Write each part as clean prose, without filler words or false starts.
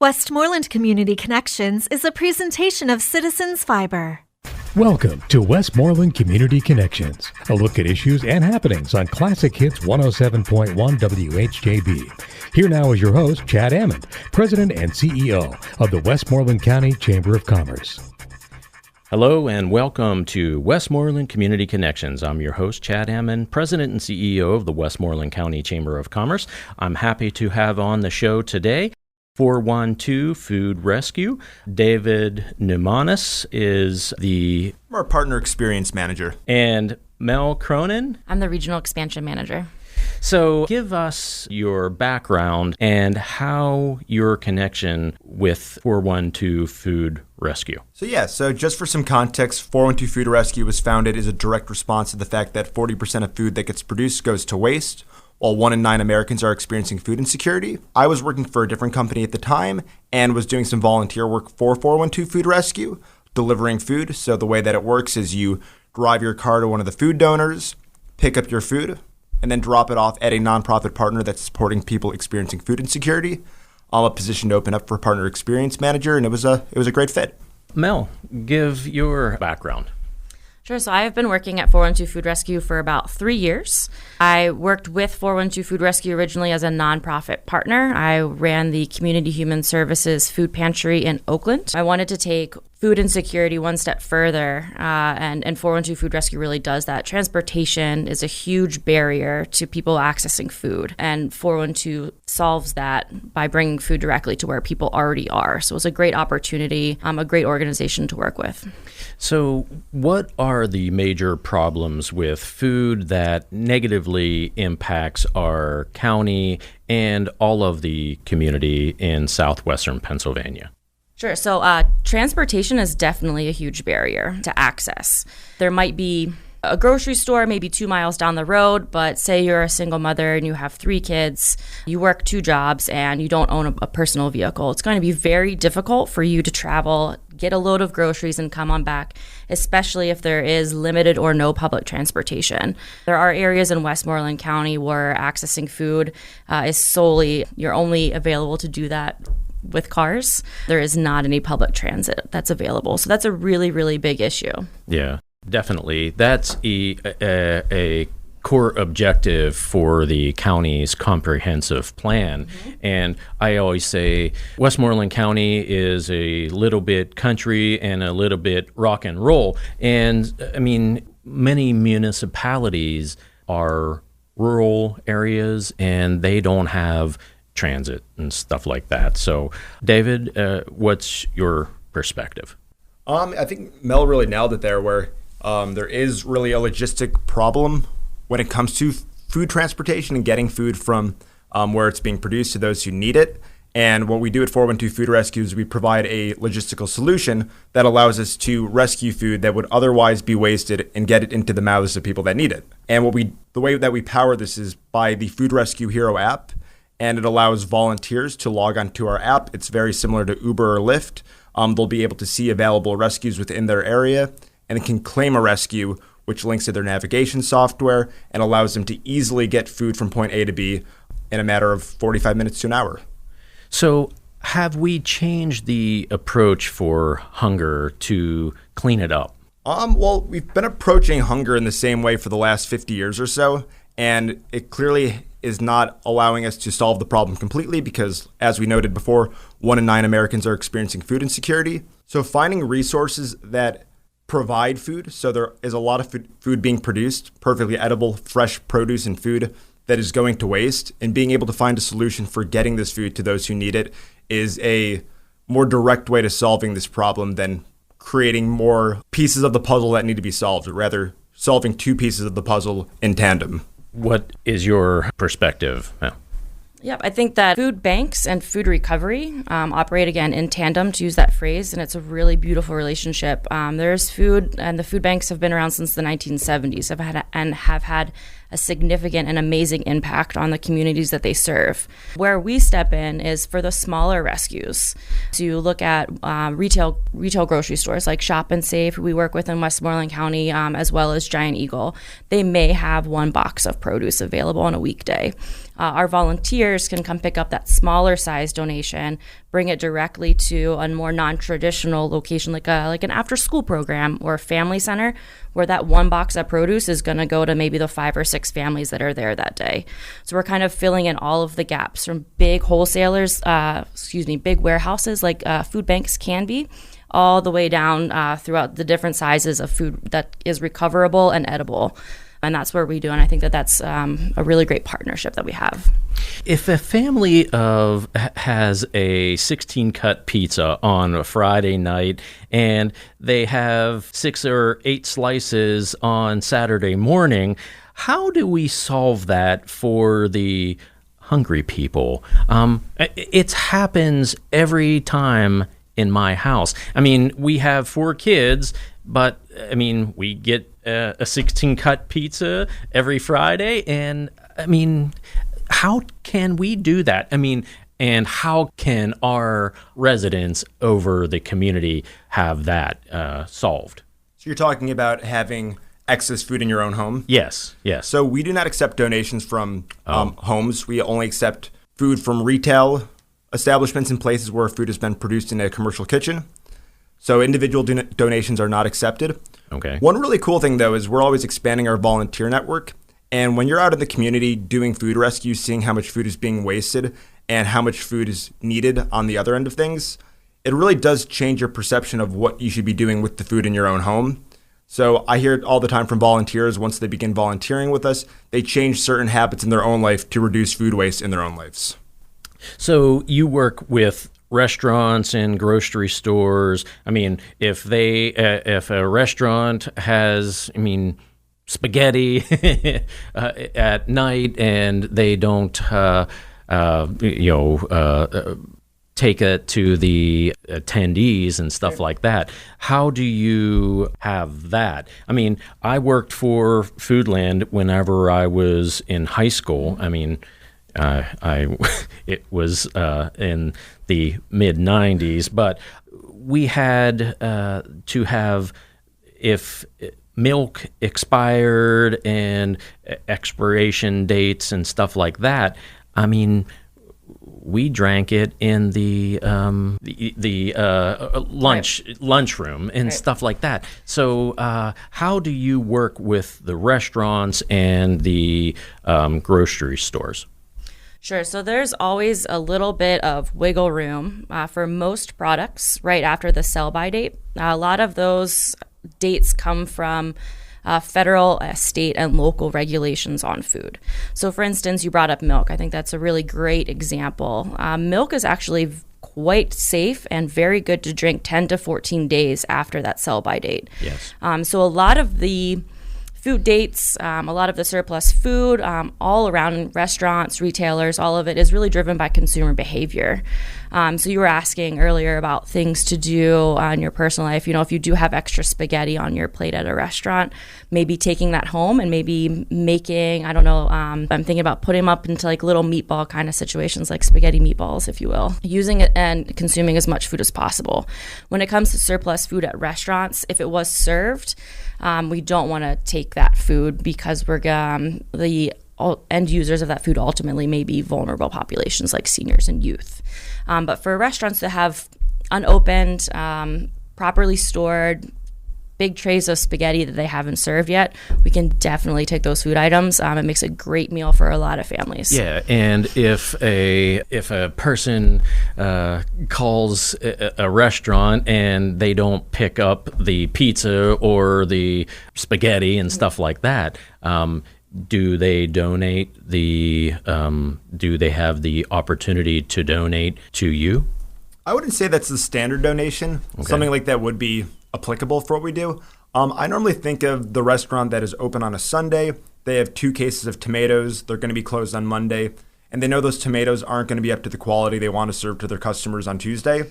Westmoreland Community Connections is a presentation of Citizens Fiber. Welcome to Westmoreland Community Connections, a look at issues and happenings on Classic Hits 107.1 WHJB. Here now is your host, Chad Amond, President and CEO of the Westmoreland County Chamber of Commerce. Hello and welcome to Westmoreland Community Connections. I'm your host, Chad Amond, President and CEO of the Westmoreland County Chamber of Commerce. I'm happy to have on the show today 412 Food Rescue. David Neimanis is our Partner Experience Manager. And Mel Cronin. I'm the Regional Expansion Manager. So give us your background and how your connection with 412 Food Rescue. So just for some context, 412 Food Rescue was founded as a direct response to the fact that 40% of food that gets produced goes to waste, while 1 in 9 Americans are experiencing food insecurity. I was working for a different company at the time and was doing some volunteer work for 412 Food Rescue, delivering food. So the way that it works is you drive your car to one of the food donors, pick up your food, and then drop it off at a nonprofit partner that's supporting people experiencing food insecurity. I'm a position to open up for Partner Experience Manager, and it was a great fit. Mel, give your background. Sure. So I have been working at 412 Food Rescue for about 3 years. I worked with 412 Food Rescue originally as a nonprofit partner. I ran the Community Human Services Food Pantry in Oakland. I wanted to take food insecurity one step further, and 412 Food Rescue really does that. Transportation is a huge barrier to people accessing food, and 412 solves that by bringing food directly to where people already are. So it was a great opportunity, a great organization to work with. So what are the major problems with food that negatively impacts our county and all of the community in southwestern Pennsylvania? Sure. So transportation is definitely a huge barrier to access. There might be a grocery store maybe 2 miles down the road, but say you're a single mother and you have 3 kids, you work 2 jobs, and you don't own a personal vehicle. It's going to be very difficult for you to travel, get a load of groceries, and come on back, especially if there is limited or no public transportation. There are areas in Westmoreland County where accessing food is solely, you're only available to do that with cars. There is not any public transit that's available. So that's a really, really big issue. Yeah, definitely. That's a core objective for the county's comprehensive plan. Mm-hmm. And I always say Westmoreland County is a little bit country and a little bit rock and roll. And I mean, many municipalities are rural areas and they don't have transit and stuff like that. So, David, what's your perspective? I think Mel really nailed it there, where there is really a logistic problem when it comes to food transportation and getting food from where it's being produced to those who need it. And what we do at 412 Food Rescue is we provide a logistical solution that allows us to rescue food that would otherwise be wasted and get it into the mouths of people that need it. And the way that we power this is by the Food Rescue Hero app. And it allows volunteers to log onto our app. It's very similar to Uber or Lyft. They'll be able to see available rescues within their area, and they can claim a rescue, which links to their navigation software and allows them to easily get food from point A to B in a matter of 45 minutes to an hour. So have we changed the approach for hunger to clean it up? Well, we've been approaching hunger in the same way for the last 50 years or so, and it clearly is not allowing us to solve the problem completely because, as we noted before, 1 in 9 Americans are experiencing food insecurity. So finding resources that provide food, so there is a lot of food being produced, perfectly edible, fresh produce and food that is going to waste, and being able to find a solution for getting this food to those who need it is a more direct way to solving this problem than creating more pieces of the puzzle that need to be solved, or rather solving 2 pieces of the puzzle in tandem. What is your perspective, Mel? Yep, I think that food banks and food recovery operate, again, in tandem, to use that phrase, and it's a really beautiful relationship. There's food, and the food banks have been around since the 1970s have had a significant and amazing impact on the communities that they serve. Where we step in is for the smaller rescues. So you look at retail grocery stores like Shop and Save, who we work with in Westmoreland County, as well as Giant Eagle. They may have one box of produce available on a weekday. Our volunteers can come pick up that smaller size donation, bring it directly to a more non-traditional location like an after-school program or a family center, where that one box of produce is going to go to maybe the 5 or 6 families that are there that day. So we're kind of filling in all of the gaps from big wholesalers, big warehouses like food banks can be, all the way down throughout the different sizes of food that is recoverable and edible. And that's what we do, and I think that that's a really great partnership that we have. If a family has a 16-cut pizza on a Friday night and they have 6 or 8 slices on Saturday morning, how do we solve that for the hungry people? It happens every time in my house. I mean, we have 4 kids, but I mean, we get a 16-cut pizza every Friday, and I mean, how can we do that? I mean, and how can our residents over the community have that solved? So you're talking about having excess food in your own home? Yes. So we do not accept donations from homes. We only accept food from retail establishments and places where food has been produced in a commercial kitchen. So individual donations are not accepted. Okay. One really cool thing, though, is we're always expanding our volunteer network. And when you're out in the community doing food rescue, seeing how much food is being wasted and how much food is needed on the other end of things, it really does change your perception of what you should be doing with the food in your own home. So I hear it all the time from volunteers. Once they begin volunteering with us, they change certain habits in their own life to reduce food waste in their own lives. So you work with restaurants and grocery stores. I mean, if a restaurant has, spaghetti at night and they don't, take it to the attendees and stuff like that, how do you have that? I mean, I worked for Foodland whenever I was in high school. I mean, it was in the mid-'90s, but we had to have, if milk expired and expiration dates and stuff like that, I mean, we drank it in the lunchroom and stuff like that. So how do you work with the restaurants and the grocery stores? Sure. So there's always a little bit of wiggle room for most products right after the sell-by date. A lot of those dates come from federal, state, and local regulations on food. So, for instance, you brought up milk. I think that's a really great example. Milk is actually quite safe and very good to drink 10 to 14 days after that sell-by date. Yes. So a lot of the food dates, a lot of the surplus food, all around restaurants, retailers, all of it is really driven by consumer behavior. So you were asking earlier about things to do in your personal life. If you do have extra spaghetti on your plate at a restaurant, maybe taking that home and maybe making, I'm thinking about putting them up into like little meatball kind of situations, like spaghetti meatballs, if you will. Using it and consuming as much food as possible. When it comes to surplus food at restaurants, if it was served, we don't want to take that food because we're the end users of that food ultimately may be vulnerable populations like seniors and youth. But for restaurants that have unopened, properly stored, big trays of spaghetti that they haven't served yet, we can definitely take those food items. It makes a great meal for a lot of families. Yeah, and if a person calls a restaurant and they don't pick up the pizza or the spaghetti and stuff like that, do they donate do they have the opportunity to donate to you? I wouldn't say that's the standard donation. Okay. Something like that would be applicable for what we do. I normally think of the restaurant that is open on a Sunday. They have 2 cases of tomatoes. They're going to be closed on Monday. And they know those tomatoes aren't going to be up to the quality they want to serve to their customers on Tuesday.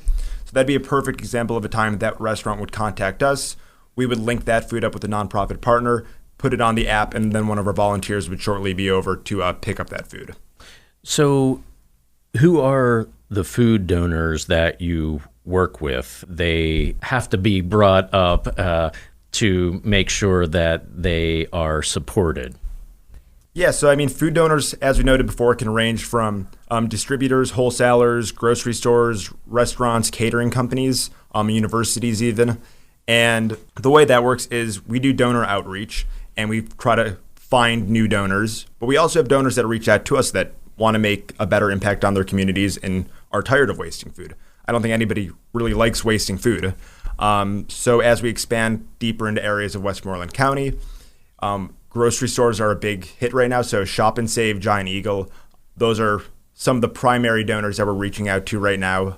So that'd be a perfect example of a time that restaurant would contact us. We would link that food up with a nonprofit partner, put it on the app, and then one of our volunteers would shortly be over to pick up that food. So who are the food donors that you work with? They have to be brought up to make sure that they are supported. Yeah, so I mean, food donors, as we noted before, can range from distributors, wholesalers, grocery stores, restaurants, catering companies, universities even. And the way that works is we do donor outreach, and we try to find new donors. But we also have donors that reach out to us that want to make a better impact on their communities and are tired of wasting food. I don't think anybody really likes wasting food. So as we expand deeper into areas of Westmoreland County, grocery stores are a big hit right now. So Shop and Save, Giant Eagle, those are some of the primary donors that we're reaching out to right now.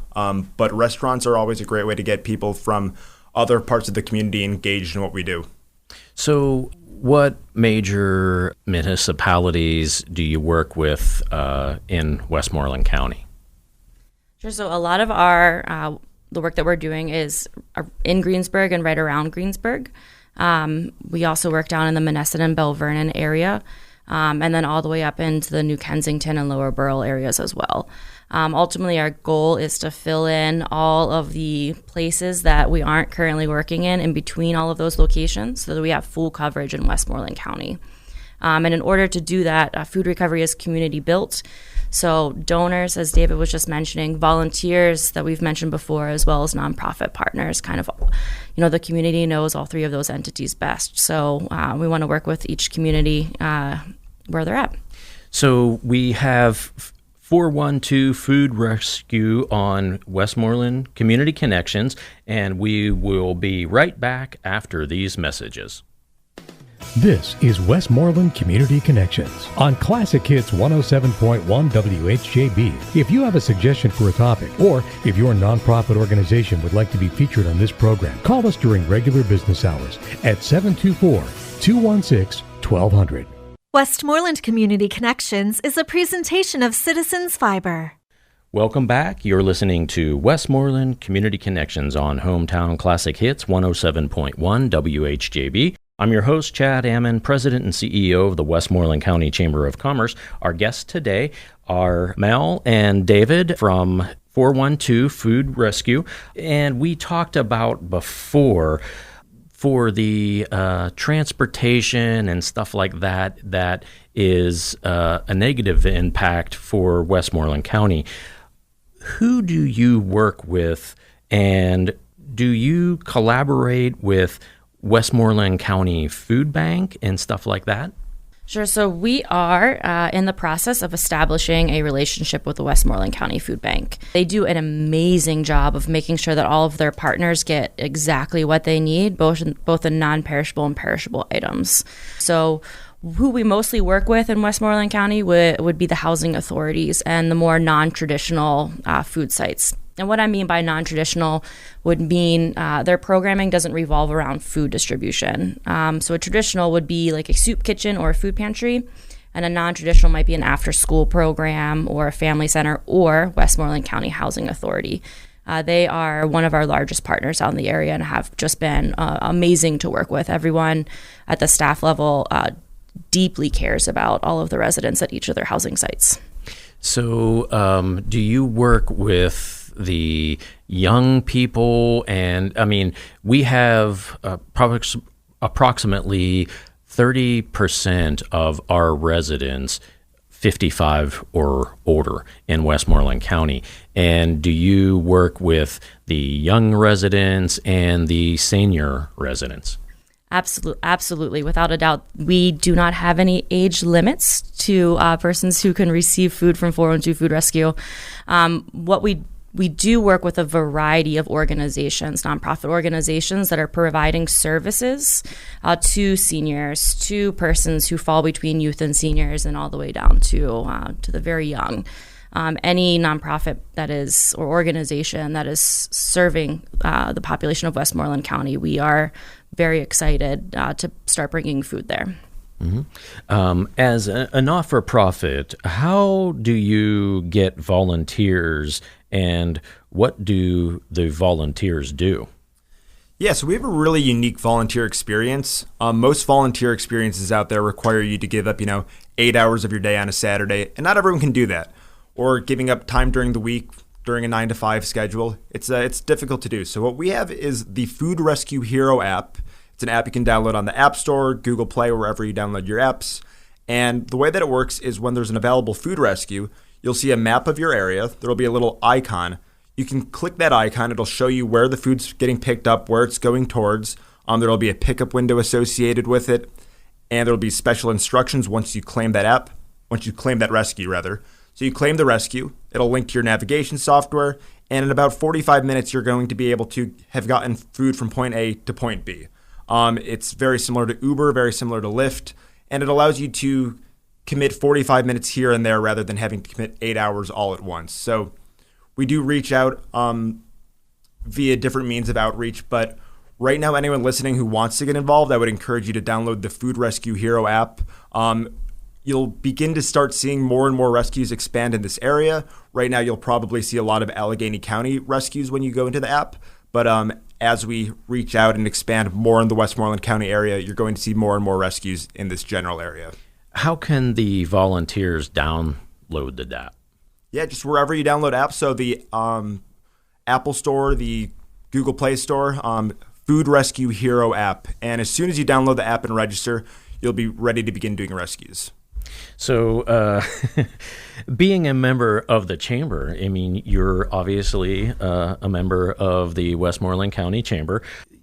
But restaurants are always a great way to get people from other parts of the community engaged in what we do. So what major municipalities do you work with in Westmoreland County? Sure. So a lot of our the work that we're doing is in Greensburg and right around Greensburg. We also work down in the Menneson and Bell Vernon area, and then all the way up into the New Kensington and Lower Borough areas as well. Ultimately, our goal is to fill in all of the places that we aren't currently working in between all of those locations so that we have full coverage in Westmoreland County. And in order to do that, food recovery is community built. So donors, as David was just mentioning, volunteers that we've mentioned before, as well as nonprofit partners, kind of, the community knows all three of those entities best. So we want to work with each community where they're at. So we have 412 Food Rescue on Westmoreland Community Connections, and we will be right back after these messages. This is Westmoreland Community Connections on Classic Hits 107.1 WHJB. If you have a suggestion for a topic, or if your nonprofit organization would like to be featured on this program, call us during regular business hours at 724-216-1200. Westmoreland Community Connections is a presentation of Citizens Fiber. Welcome back. You're listening to Westmoreland Community Connections on Hometown Classic Hits 107.1 WHJB. I'm your host, Chad Amond, President and CEO of the Westmoreland County Chamber of Commerce. Our guests today are Mel and David from 412 Food Rescue. And we talked about before, for the transportation and stuff like that, that is a negative impact for Westmoreland County. Who do you work with, and do you collaborate with Westmoreland County Food Bank and stuff like that? Sure. So we are in the process of establishing a relationship with the Westmoreland County Food Bank. They do an amazing job of making sure that all of their partners get exactly what they need, both in non-perishable and perishable items. So who we mostly work with in Westmoreland County would be the housing authorities and the more non-traditional food sites. And what I mean by non-traditional would mean their programming doesn't revolve around food distribution. So a traditional would be like a soup kitchen or a food pantry, and a non-traditional might be an after-school program or a family center or Westmoreland County Housing Authority. They are one of our largest partners out in the area and have just been amazing to work with. Everyone at the staff level deeply cares about all of the residents at each of their housing sites. So do you work with the young people? And I mean, we have approximately 30% of our residents 55 or older in Westmoreland County. And do you work with the young residents and the senior residents? Absolutely. Without a doubt, we do not have any age limits to persons who can receive food from 412 Food Rescue. What we do work with a variety of organizations, nonprofit organizations that are providing services to seniors, to persons who fall between youth and seniors, and all the way down to the very young. Any nonprofit that is, or organization that is serving the population of Westmoreland County, we are very excited to start bringing food there. Mm-hmm. As a not-for-profit, how do you get volunteers, and what do the volunteers do? Yeah, so we have a really unique volunteer experience. Most volunteer experiences out there require you to give up, 8 hours of your day on a Saturday, and not everyone can do that. Or giving up time during the week during a 9 to 5 schedule. It's difficult to do. So what we have is the Food Rescue Hero app. It's an app you can download on the App Store, Google Play, wherever you download your apps. And the way that it works is when there's an available food rescue, you'll see a map of your area. There'll be a little icon. You can click that icon. It'll show you where the food's getting picked up, where it's going towards. There'll be a pickup window associated with it. And there'll be special instructions once you claim that rescue. So you claim the rescue. It'll link to your navigation software. And in about 45 minutes, you're going to be able to have gotten food from point A to point B. It's very similar to Uber, very similar to Lyft. And it allows you to commit 45 minutes here and there rather than having to commit 8 hours all at once. So we do reach out via different means of outreach, but right now, anyone listening who wants to get involved, I would encourage you to download the Food Rescue Hero app. You'll begin to start seeing more and more rescues expand in this area. Right now, you'll probably see a lot of Allegheny County rescues when you go into the app, but as we reach out and expand more in the Westmoreland County area, you're going to see more and more rescues in this general area. How can the volunteers download the app? Yeah, just wherever you download apps. So the Apple Store, the Google Play Store, Food Rescue Hero app. And as soon as you download the app and register, you'll be ready to begin doing rescues. So being a member of the Chamber, I mean, you're obviously a member of the Westmoreland County Chamber.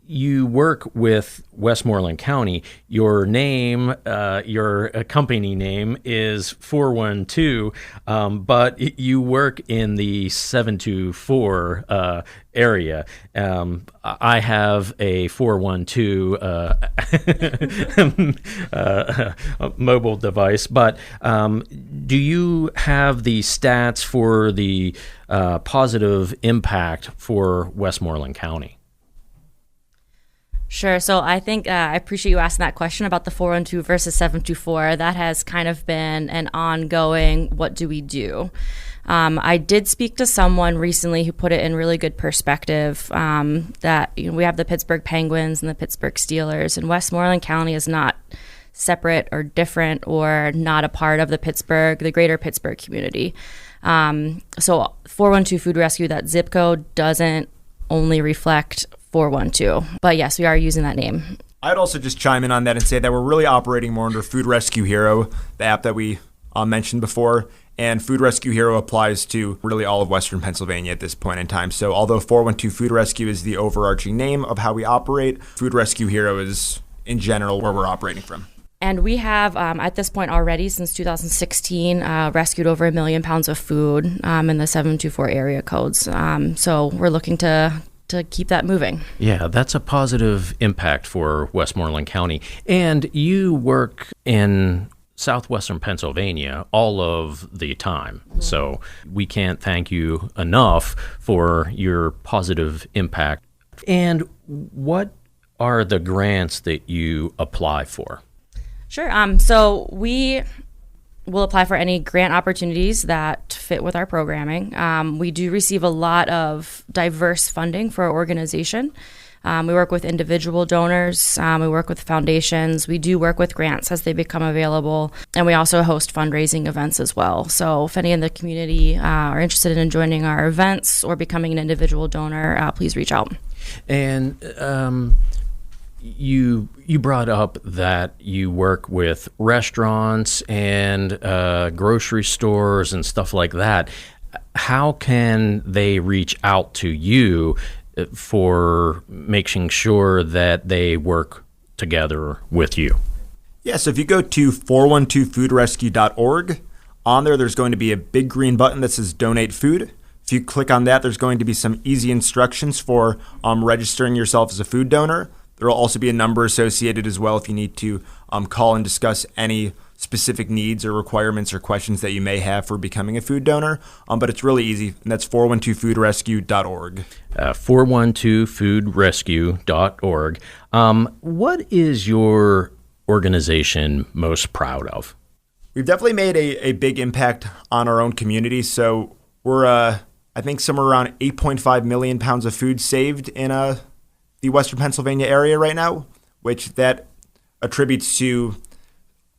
You work with Westmoreland County. Your name, your company name is 412, but you work in the 724 area. I have a 412 mobile device, but do you have the stats for the positive impact for Westmoreland County? Sure. So I think I appreciate you asking that question about the 412 versus 724. That has kind of been an ongoing, what do we do? I did speak to someone recently who put it in really good perspective, that we have the Pittsburgh Penguins and the Pittsburgh Steelers, and Westmoreland County is not separate or different or not a part of the greater Pittsburgh community. So 412 Food Rescue, that zip code doesn't only reflect 412. But yes, we are using that name. I'd also just chime in on that and say that we're really operating more under Food Rescue Hero, the app that we mentioned before. And Food Rescue Hero applies to really all of Western Pennsylvania at this point in time. So although 412 Food Rescue is the overarching name of how we operate, Food Rescue Hero is, in general, where we're operating from. And we have, at this point already, since 2016, rescued over 1 million pounds of food in the 724 area codes. So we're looking to keep that moving. Yeah, that's a positive impact for Westmoreland County. And you work in southwestern Pennsylvania all of the time. So we can't thank you enough for your positive impact. And what are the grants that you apply for? Sure. So we will apply for any grant opportunities that fit with our programming. We do receive a lot of diverse funding for our organization. We work with individual donors. We work with foundations. We do work with grants as they become available. And we also host fundraising events as well. So if any in the community are interested in joining our events or becoming an individual donor, please reach out. And you brought up that you work with restaurants and grocery stores and stuff like that. How can they reach out to you for making sure that they work together with you? Yeah, so if you go to 412foodrescue.org, on there's going to be a big green button that says Donate Food. If you click on that, there's going to be some easy instructions for registering yourself as a food donor. There will also be a number associated as well if you need to call and discuss any specific needs or requirements or questions that you may have for becoming a food donor. But it's really easy, and that's 412foodrescue.org. 412foodrescue.org. What is your organization most proud of? We've definitely made a big impact on our own community. So we're, I think, somewhere around 8.5 million pounds of food saved in the Western Pennsylvania area right now, which that attributes to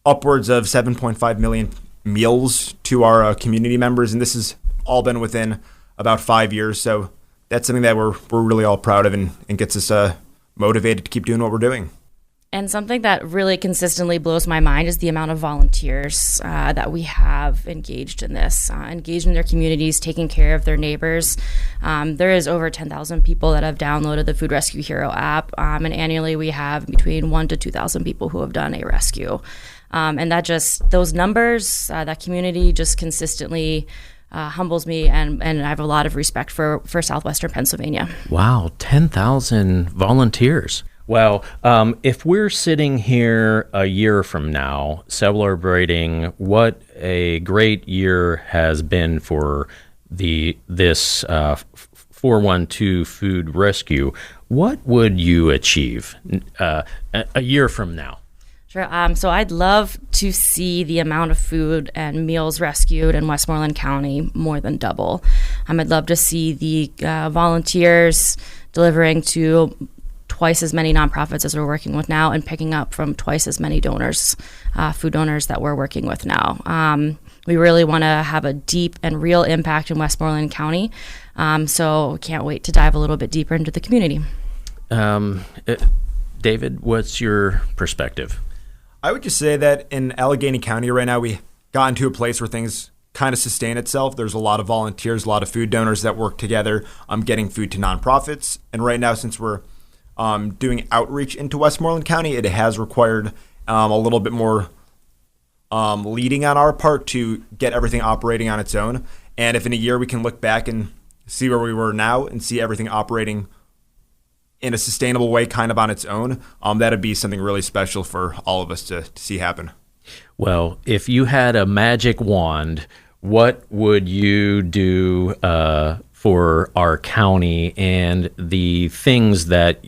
upwards of 7.5 million meals to our community members, and this has all been within about 5 years. So that's something that we're really all proud of, and gets us motivated to keep doing what we're doing. And something that really consistently blows my mind is the amount of volunteers that we have engaged in this, engaged in their communities, taking care of their neighbors. There is over 10,000 people that have downloaded the Food Rescue Hero app, and annually we have between 1,000 to 2,000 people who have done a rescue. And that just, those numbers, that community just consistently humbles me, and I have a lot of respect for Southwestern Pennsylvania. Wow, 10,000 volunteers. Well, if we're sitting here a year from now celebrating what a great year has been for this 412 Food Rescue, what would you achieve a year from now? Sure. So I'd love to see the amount of food and meals rescued in Westmoreland County more than double. I'd love to see the volunteers delivering to twice as many nonprofits as we're working with now, and picking up from twice as many donors, food donors that we're working with now. We really want to have a deep and real impact in Westmoreland County, so can't wait to dive a little bit deeper into the community. David, what's your perspective? I would just say that in Allegheny County right now, we got into a place where things kind of sustain itself. There's a lot of volunteers, a lot of food donors that work together, getting food to nonprofits. And right now, since we're doing outreach into Westmoreland County, it has required a little bit more leading on our part to get everything operating on its own. And if in a year we can look back and see where we were now and see everything operating in a sustainable way kind of on its own, that'd be something really special for all of us to see happen. Well, if you had a magic wand, what would you do for our county and the things that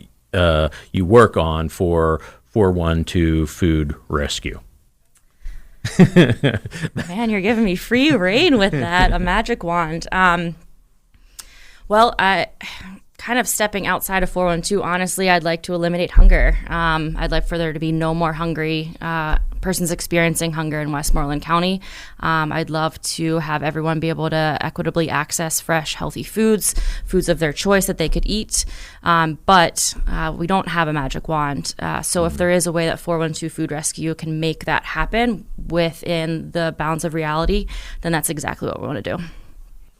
you work on for 412 Food Rescue? Man, you're giving me free reign with that, a magic wand. Well, kind of stepping outside of 412, honestly, I'd like to eliminate hunger. I'd like for there to be no more hungry persons experiencing hunger in Westmoreland County. I'd love to have everyone be able to equitably access fresh, healthy foods of their choice that they could eat. But we don't have a magic wand. So if there is a way that 412 Food Rescue can make that happen within the bounds of reality, then that's exactly what we want to do.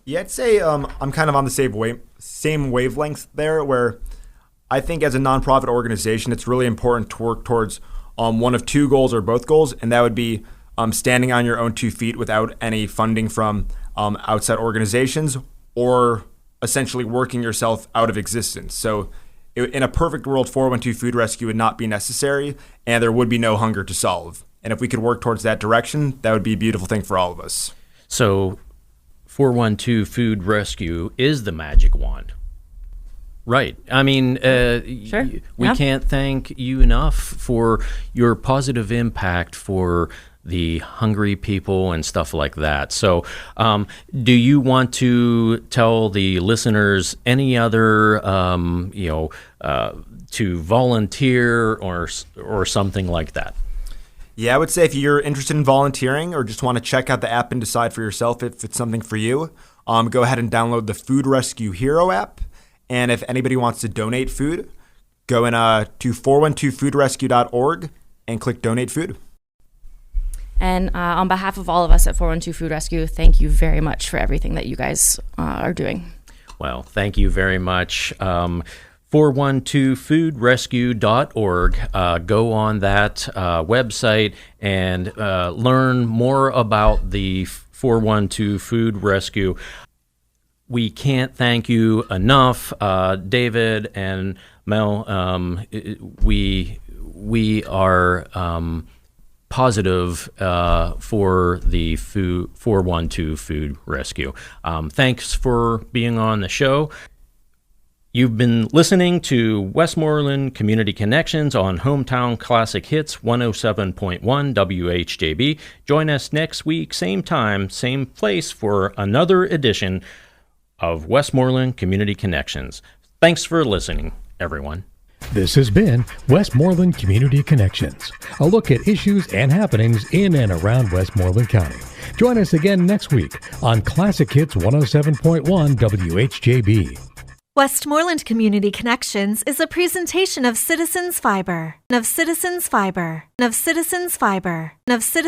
Yeah, I'd say I'm kind of on the same wavelength there, where I think as a nonprofit organization, it's really important to work towards one of two goals or both goals, and that would be standing on your own 2 feet without any funding from outside organizations, or essentially working yourself out of existence. So in a perfect world, 412 Food Rescue would not be necessary, and there would be no hunger to solve. And if we could work towards that direction, that would be a beautiful thing for all of us. So 412 Food Rescue is the magic wand. Right. I mean, Sure. We can't thank you enough for your positive impact for the hungry people and stuff like that. So do you want to tell the listeners any other, to volunteer or something like that? Yeah, I would say if you're interested in volunteering or just want to check out the app and decide for yourself if it's something for you, go ahead and download the Food Rescue Hero app. And if anybody wants to donate food, go in to 412foodrescue.org and click Donate Food. And on behalf of all of us at 412 Food Rescue, thank you very much for everything that you guys are doing. Well, thank you very much. 412foodrescue.org. Go on that website and learn more about the 412 Food Rescue. We can't thank you enough, David and Mel. We are positive for the 412 Food Rescue. Thanks for being on the show. You've been listening to Westmoreland Community Connections on Hometown Classic Hits 107.1 WHJB. Join us next week, same time, same place, for another edition of Westmoreland Community Connections. Thanks for listening, everyone. This has been Westmoreland Community Connections, a look at issues and happenings in and around Westmoreland County. Join us again next week on Classic Hits 107.1 WHJB. Westmoreland Community Connections is a presentation of Citizens Fiber,